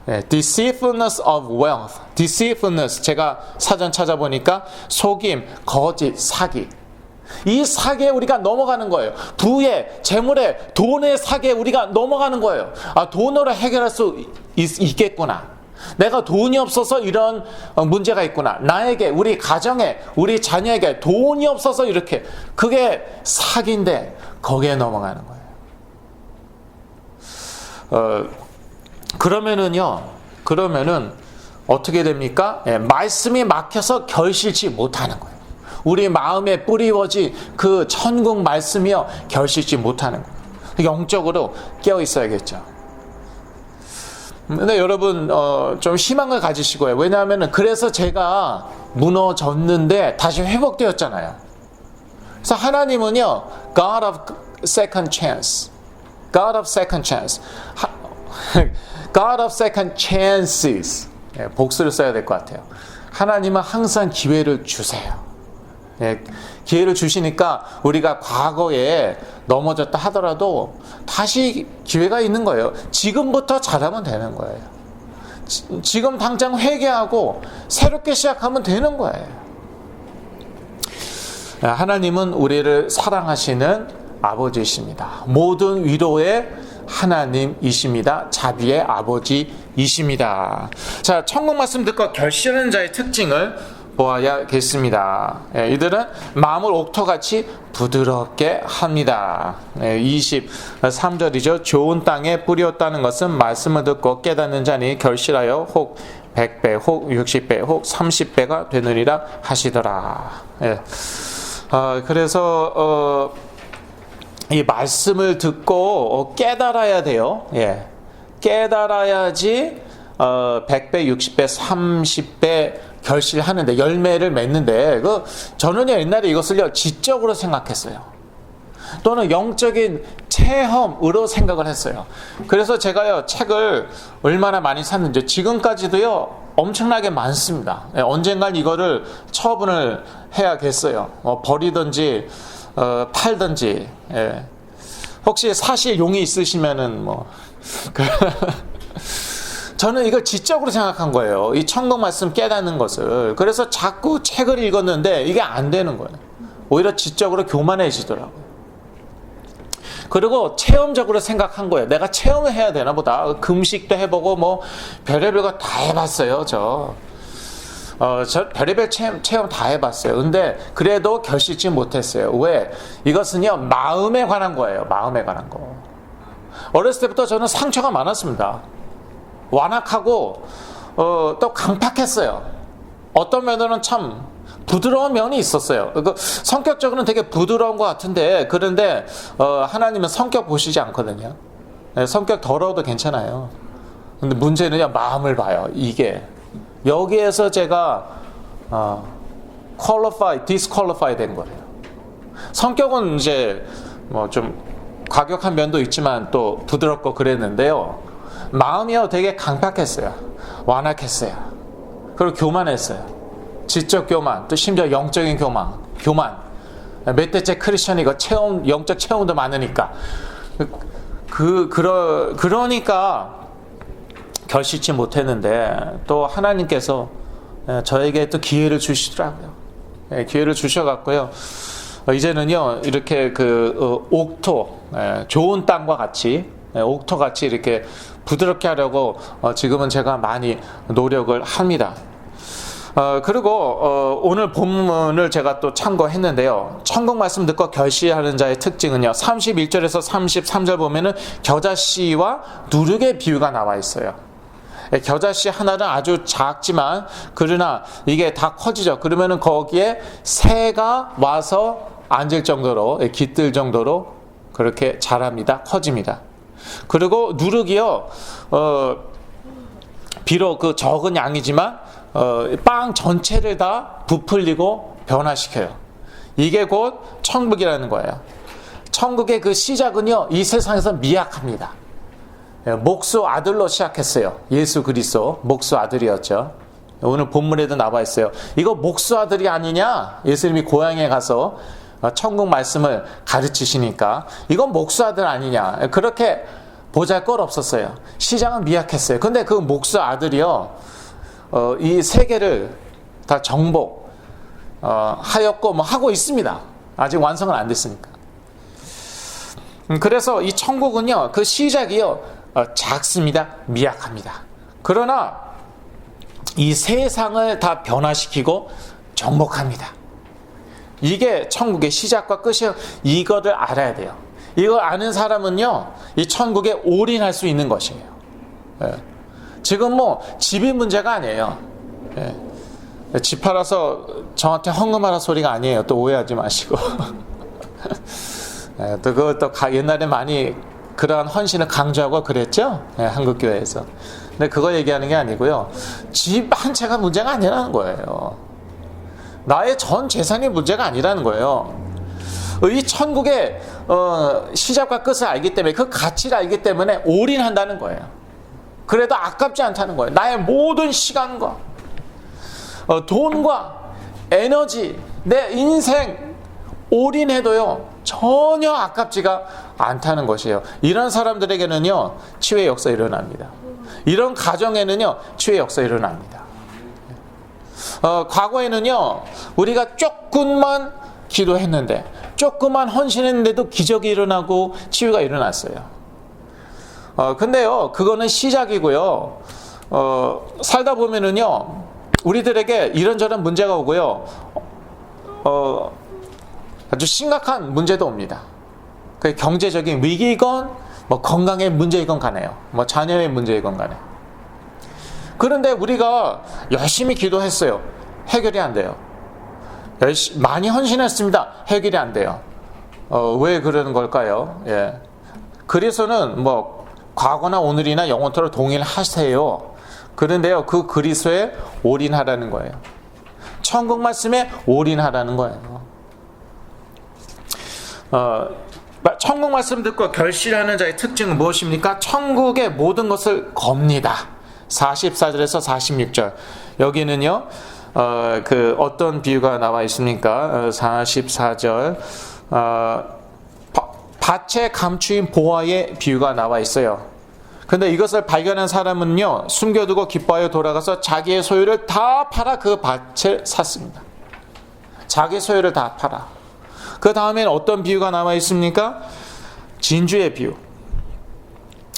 네, deceitfulness of wealth. deceitfulness, 제가 사전 찾아보니까 속임, 거짓, 사기. 이 사기에 우리가 넘어가는 거예요. 부의, 재물의, 돈의 사기에 우리가 넘어가는 거예요. 돈으로 해결할 수 있겠구나. 내가 돈이 없어서 이런 문제가 있구나. 나에게, 우리 가정에, 우리 자녀에게 돈이 없어서 이렇게. 그게 사기인데 거기에 넘어가는 거예요. 그러면은 어떻게 됩니까? 예, 말씀이 막혀서 결실치 못하는 거예요. 우리 마음에 뿌리워진 그 천국 말씀이요, 결실치 못하는 거예요. 영적으로 깨어 있어야겠죠. 근데 여러분 좀 희망을 가지시고요. 왜냐하면 그래서 제가 무너졌는데 다시 회복되었잖아요. 그래서 하나님은요, God of second chance. God of second chance. God of second chances. 복수를 써야 될 것 같아요. 하나님은 항상 기회를 주세요. 기회를 주시니까 우리가 과거에 넘어졌다 하더라도 다시 기회가 있는 거예요. 지금부터 잘하면 되는 거예요. 지금 당장 회개하고 새롭게 시작하면 되는 거예요. 하나님은 우리를 사랑하시는 아버지이십니다. 모든 위로의 하나님이십니다. 자비의 아버지이십니다. 자, 천국 말씀 듣고 결실하는 자의 특징을 보아야겠습니다. 이들은 마음을 옥토같이 부드럽게 합니다. 23절이죠. 좋은 땅에 뿌렸다는 것은 말씀을 듣고 깨닫는 자니 결실하여 혹 100배, 혹 60배, 혹 30배가 되느니라 하시더라. 그래서 이 말씀을 듣고 깨달아야 돼요. 깨달아야지 100배, 60배, 30배 결실하는데, 열매를 맺는데, 저는 옛날에 이것을요 지적으로 생각했어요. 또는 영적인 체험으로 생각을 했어요. 그래서 제가요 책을 얼마나 많이 샀는지 지금까지도요 엄청나게 많습니다. 언젠간 이거를 처분을 해야겠어요. 버리든지 팔든지. 혹시 사실 용이 있으시면은 저는 이걸 지적으로 생각한 거예요. 이 천국 말씀 깨닫는 것을. 그래서 자꾸 책을 읽었는데 이게 안 되는 거예요. 오히려 지적으로 교만해지더라고요. 그리고 체험적으로 생각한 거예요. 내가 체험을 해야 되나 보다. 금식도 해보고 별의별 거 다 해봤어요. 저 별의별 체험 다 해봤어요. 근데 그래도 결실지 못했어요. 왜? 이것은요 마음에 관한 거예요. 마음에 관한 거. 어렸을 때부터 저는 상처가 많았습니다. 완악하고 또 강팍했어요. 어떤 면으로는 참 부드러운 면이 있었어요. 성격적으로는 되게 부드러운 것 같은데, 그런데 하나님은 성격 보시지 않거든요. 성격 더러워도 괜찮아요. 근데 문제는요 마음을 봐요. 이게 여기에서 제가 disqualify 된 거예요. 성격은 이제 좀 과격한 면도 있지만 또 부드럽고 그랬는데요, 마음이요 되게 강팍했어요. 완악했어요. 그리고 교만했어요. 지적 교만, 또 심지어 영적인 교만. 몇 대째 크리스천이고 영적 체험도 많으니까. 그러니까 결실치 못했는데, 또 하나님께서 저에게 또 기회를 주시더라고요. 기회를 주셔갖고요. 이제는요, 이렇게 옥토, 좋은 땅과 같이, 옥토같이 이렇게 부드럽게 하려고 지금은 제가 많이 노력을 합니다. 그리고 오늘 본문을 제가 또 참고했는데요. 천국 말씀 듣고 결실하는 자의 특징은요, 31절에서 33절 보면은 겨자씨와 누룩의 비유가 나와 있어요. 겨자씨 하나는 아주 작지만, 그러나 이게 다 커지죠. 그러면은 거기에 새가 와서 앉을 정도로, 깃들 정도로 그렇게 자랍니다. 커집니다. 그리고 누룩이요, 비록 적은 양이지만 빵 전체를 다 부풀리고 변화시켜요. 이게 곧 천국이라는 거예요. 천국의 그 시작은요, 이 세상에서 미약합니다. 목수 아들로 시작했어요. 예수 그리스도 목수 아들이었죠. 오늘 본문에도 나와 있어요. 이거 목수 아들이 아니냐? 예수님이 고향에 가서 천국 말씀을 가르치시니까 이건 목수 아들 아니냐? 그렇게 보잘것 없었어요. 시장은 미약했어요. 근데 그 목수 아들이요, 이 세계를 다 정복 하였고 하고 있습니다. 아직 완성은 안 됐으니까. 그래서 이 천국은요, 그 시작이요 작습니다. 미약합니다. 그러나 이 세상을 다 변화시키고 정복합니다. 이게 천국의 시작과 끝이에요. 이거를 알아야 돼요. 이걸 아는 사람은요, 이 천국에 올인할 수 있는 것이에요. 지금 집이 문제가 아니에요. 집 팔아서 저한테 헌금하라 소리가 아니에요. 또 오해하지 마시고. 또 그것도 옛날에 많이 그러한 헌신을 강조하고 그랬죠. 한국교회에서. 근데 그거 얘기하는 게 아니고요. 집 한 채가 문제가 아니라는 거예요. 나의 전 재산이 문제가 아니라는 거예요. 이 천국에 시작과 끝을 알기 때문에 그 가치를 알기 때문에 올인한다는 거예요. 그래도 아깝지 않다는 거예요. 나의 모든 시간과 돈과 에너지, 내 인생 올인해도요 전혀 아깝지가 않다는 것이에요. 이런 사람들에게는요 치유의 역사 일어납니다. 이런 가정에는요 치유의 역사 일어납니다. 과거에는요 우리가 조금만 기도했는데, 조금만 헌신했는데도 기적이 일어나고 치유가 일어났어요. 근데요 그거는 시작이고요. 살다 보면은요 우리들에게 이런저런 문제가 오고요. 아주 심각한 문제도 옵니다. 그 경제적인 위기건 뭐 건강의 문제이건 간에요. 뭐 자녀의 문제이건 간에. 그런데 우리가 열심히 기도했어요. 해결이 안 돼요. 많이 헌신했습니다. 해결이 안 돼요. 왜 그러는 걸까요? 예. 그리스도는 뭐 과거나 오늘이나 영원토록 동일하세요. 그런데요 그 그리스도에 올인하라는 거예요. 천국 말씀에 올인하라는 거예요. 천국 말씀 듣고 결실하는 자의 특징은 무엇입니까? 천국의 모든 것을 겁니다. 44절에서 46절. 여기는요 그 어떤 비유가 나와 있습니까? 44절 밭에 감추인 보화의 비유가 나와 있어요. 근데 이것을 발견한 사람은요 숨겨두고 기뻐하여 돌아가서 자기의 소유를 다 팔아 그 밭을 샀습니다. 자기 소유를 다 팔아. 그 다음에는 어떤 비유가 나와 있습니까? 진주의 비유.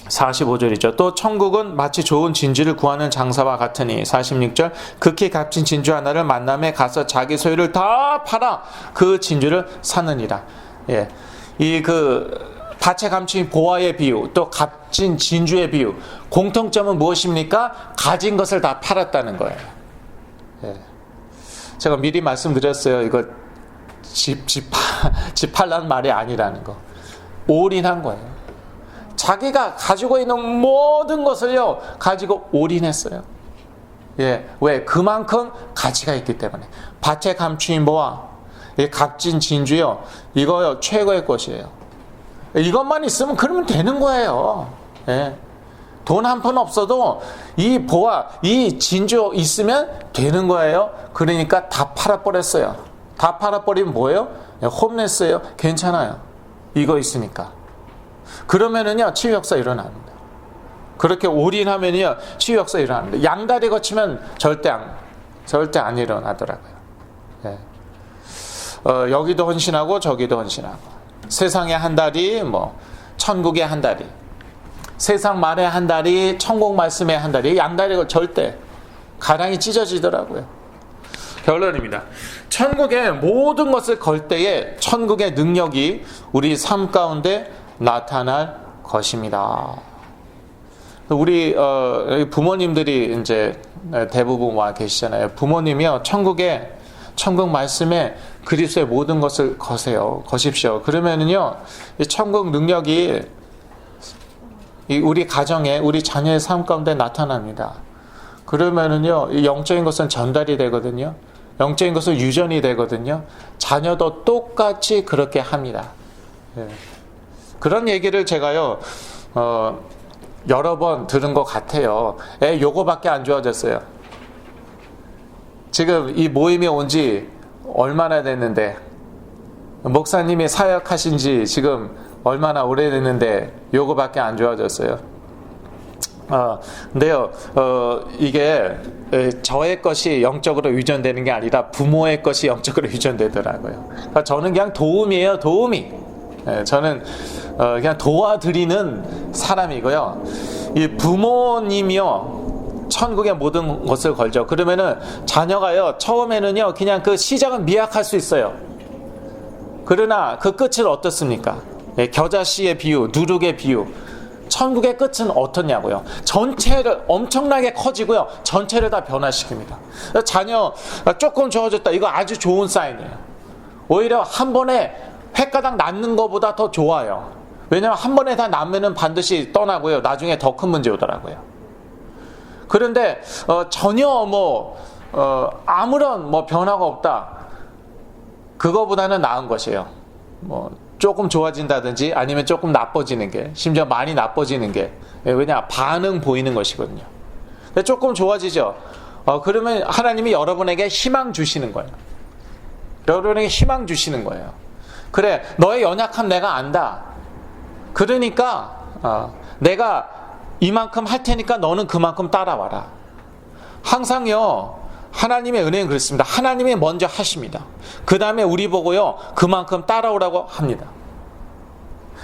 45절이죠. 또 천국은 마치 좋은 진주를 구하는 장사와 같으니 46절 극히 값진 진주 하나를 만남에 가서 자기 소유를 다 팔아 그 진주를 사느니라. 예. 이 그 밭에 감춘 보화의 비유, 또 값진 진주의 비유, 공통점은 무엇입니까? 가진 것을 다 팔았다는 거예요. 예. 제가 미리 말씀드렸어요. 이거 집 팔라는 말이 아니라는 거. 올인한 거예요. 자기가 가지고 있는 모든 것을요 가지고 올인했어요. 예, 왜? 그만큼 가치가 있기 때문에. 밭에 감추인 보화, 값진 진주요, 이거요 최고의 것이에요. 이것만 있으면 그러면 되는 거예요. 예. 돈 한 푼 없어도 이 보화, 이 진주 있으면 되는 거예요. 그러니까 다 팔아버렸어요. 다 팔아버리면 뭐예요? 홈냈어요. 괜찮아요. 이거 있으니까. 그러면은요 치유 역사 일어납니다. 그렇게 올인하면요 치유 역사 일어납니다. 양다리 거치면 절대 안 일어나더라고요. 예. 여기도 헌신하고 저기도 헌신하고, 세상에 한 다리, 뭐 천국에 한 다리, 세상 말에 한 다리, 천국 말씀에 한 다리, 양다리가 절대 가랑이 찢어지더라고요. 결론입니다. 천국의 모든 것을 걸 때에 천국의 능력이 우리 삶 가운데 나타날 것입니다. 우리 부모님들이 이제 대부분 와 계시잖아요. 부모님이요 천국 말씀에 그리스도의 모든 것을 거십시오. 그러면은요 이 천국 능력이 우리 가정에, 우리 자녀의 삶 가운데 나타납니다. 그러면은요 이 영적인 것은 전달이 되거든요. 영적인 것은 유전이 되거든요. 자녀도 똑같이 그렇게 합니다. 예. 그런 얘기를 제가요 여러 번 들은 것 같아요. 요거밖에 안 좋아졌어요. 지금 이 모임에 온 지 얼마나 됐는데, 목사님이 사역하신 지 지금 얼마나 오래됐는데 요거밖에 안 좋아졌어요. 근데요 이게 저의 것이 영적으로 유전되는 게 아니라 부모의 것이 영적으로 유전되더라고요. 그러니까 저는 그냥 도움이에요. 도움이. 저는 그냥 도와드리는 사람이고요. 이 부모님이요 천국의 모든 것을 걸죠. 그러면은 자녀가요 처음에는요 그냥 그 시작은 미약할 수 있어요. 그러나 그 끝은 어떻습니까? 겨자씨의 비유, 누룩의 비유. 천국의 끝은 어떻냐고요? 전체를 엄청나게 커지고요. 전체를 다 변화시킵니다. 자녀 조금 좋아졌다. 이거 아주 좋은 사인이에요. 오히려 한 번에 횟가닥 낳는 것보다 더 좋아요. 왜냐하면 한 번에 다 낳으면 반드시 떠나고요. 나중에 더 큰 문제 오더라고요. 그런데 전혀 아무런 변화가 없다. 그거보다는 나은 것이에요. 조금 좋아진다든지 아니면 조금 나빠지는 게, 심지어 많이 나빠지는 게, 왜냐? 반응 보이는 것이거든요. 조금 좋아지죠. 그러면 하나님이 여러분에게 희망 주시는 거예요. 여러분에게 희망 주시는 거예요. 그래, 너의 연약함 내가 안다. 그러니까 내가 이만큼 할 테니까 너는 그만큼 따라와라. 항상요, 하나님의 은혜는 그렇습니다. 하나님이 먼저 하십니다. 그 다음에 우리 보고요, 그만큼 따라오라고 합니다.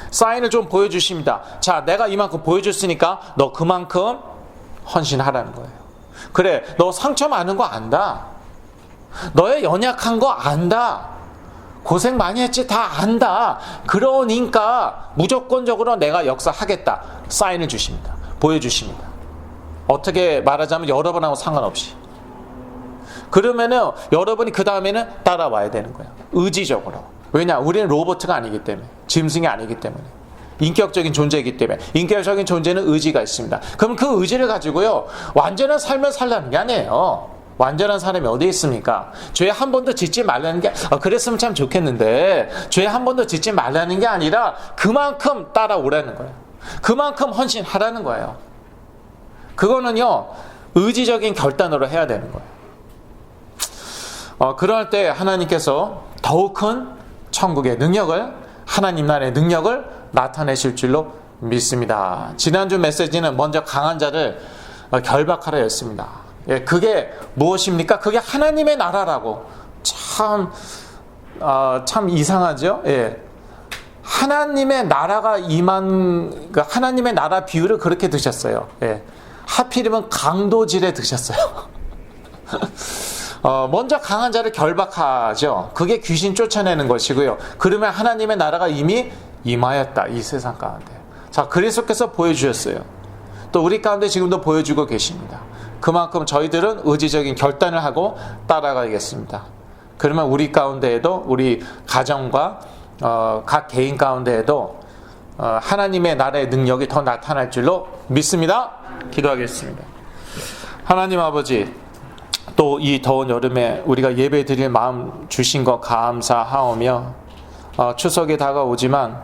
사인을 좀 보여주십니다. 자, 내가 이만큼 보여줬으니까 너 그만큼 헌신하라는 거예요. 그래, 너 상처 많은 거 안다. 너의 연약한 거 안다. 고생 많이 했지, 다 안다. 그러니까 무조건적으로 내가 역사하겠다. 사인을 주십니다. 보여주십니다. 어떻게 말하자면 여러분하고 상관없이. 그러면은 여러분이 그 다음에는 따라와야 되는 거예요. 의지적으로. 왜냐? 우리는 로봇가 아니기 때문에, 짐승이 아니기 때문에, 인격적인 존재이기 때문에. 인격적인 존재는 의지가 있습니다. 그럼 그 의지를 가지고요, 완전한 삶을 살라는 게 아니에요. 완전한 사람이 어디 있습니까? 죄 한 번도 짓지 말라는 게, 그랬으면 참 좋겠는데, 죄 한 번도 짓지 말라는 게 아니라 그만큼 따라오라는 거예요. 그만큼 헌신하라는 거예요. 그거는요, 의지적인 결단으로 해야 되는 거예요. 그럴 때 하나님께서 더욱 큰 천국의 능력을, 하나님 나라의 능력을 나타내실 줄로 믿습니다. 지난주 메시지는 먼저 강한 자를 결박하라 였습니다. 예, 그게 무엇입니까? 그게 하나님의 나라라고. 참 이상하죠? 예. 하나님의 나라가 하나님의 나라 비유를 그렇게 드셨어요. 예. 하필이면 강도질에 드셨어요. 먼저 강한 자를 결박하죠. 그게 귀신 쫓아내는 것이고요. 그러면 하나님의 나라가 이미 임하였다. 이 세상 가운데. 자, 그리스도께서 보여주셨어요. 또 우리 가운데 지금도 보여주고 계십니다. 그만큼 저희들은 의지적인 결단을 하고 따라가겠습니다. 그러면 우리 가운데에도, 우리 가정과 각 개인 가운데에도 하나님의 나라의 능력이 더 나타날 줄로 믿습니다. 기도하겠습니다. 하나님 아버지, 또 이 더운 여름에 우리가 예배 드릴 마음 주신 것 감사하오며, 추석이 다가오지만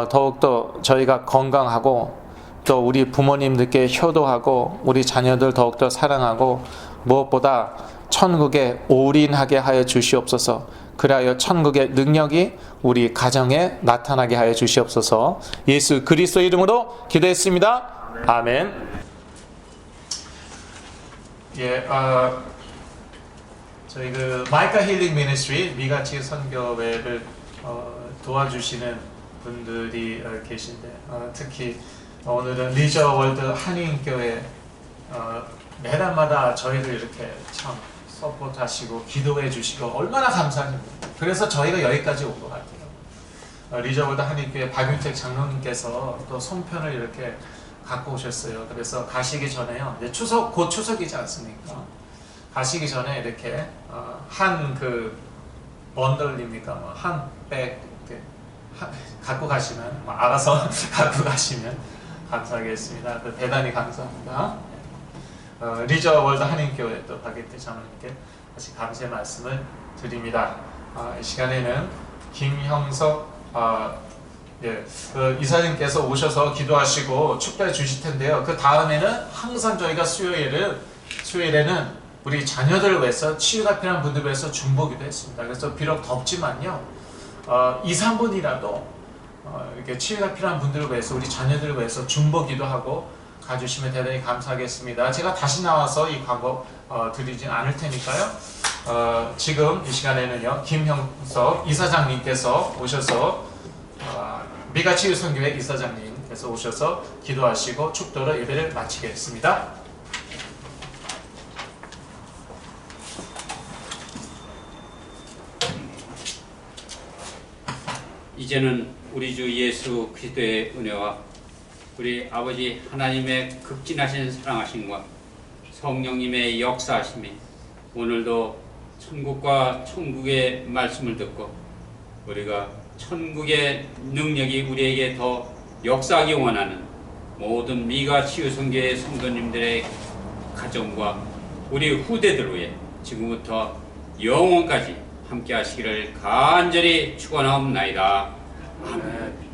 더욱더 저희가 건강하고, 또 우리 부모님들께 효도하고, 우리 자녀들 더욱더 사랑하고, 무엇보다 천국에 올인하게 하여 주시옵소서. 그리하여 천국의 능력이 우리 가정에 나타나게 하여 주시옵소서. 예수 그리스도 이름으로 기도했습니다. 아멘. 예, 저희 마이카 힐링 미니스트리 미가치 선교회를 도와주시는 분들이 계신데, 특히 오늘은 리저 월드 한인교회 매달마다 저희를 이렇게 참 서포트하시고 기도해 주시고 얼마나 감사합니다. 그래서 저희가 여기까지 온 것 같아요. 리저 월드 한인교회 박윤택 장로님께서 또 송편을 이렇게 갖고 오셨어요. 그래서 가시기 전에요. 이제 곧 추석이지 않습니까? 가시기 전에 이렇게 한 번들입니까? 한 백 갖고 가시면, 알아서 갖고 가시면 감사하겠습니다. 대단히 감사합니다. 리저 월드 한인교회 또 박윤택 장로님께 다시 감사의 말씀을 드립니다. 이 시간에는 김형석 이사님께서 오셔서 기도하시고 축도해 주실 텐데요. 그 다음에는 항상 저희가 수요일에는 우리 자녀들을 위해서, 치유가 필요한 분들을 위해서 중보기도 했습니다. 그래서 비록 덥지만요, 2, 3분이라도 이렇게 치유가 필요한 분들을 위해서, 우리 자녀들을 위해서 중보기도 하고 가주시면 대단히 감사하겠습니다. 제가 다시 나와서 이 광고 드리진 않을 테니까요. 지금 이 시간에는요, 김형석 이사장님께서 오셔서, 미가치유선교회 이사장님께서 오셔서 기도하시고 축도로 예배를 마치겠습니다. 이제는 우리 주 예수 그리스도의 은혜와 우리 아버지 하나님의 극진하신 사랑하심과 성령님의 역사하심이 오늘도 천국과 천국의 말씀을 듣고 우리가 천국의 능력이 우리에게 더 역사하기 원하는 모든 미가 치유선교회 성도님들의 가정과 우리 후대들 위해 지금부터 영원까지 함께 하시기를 간절히 축원하옵나이다. 아멘.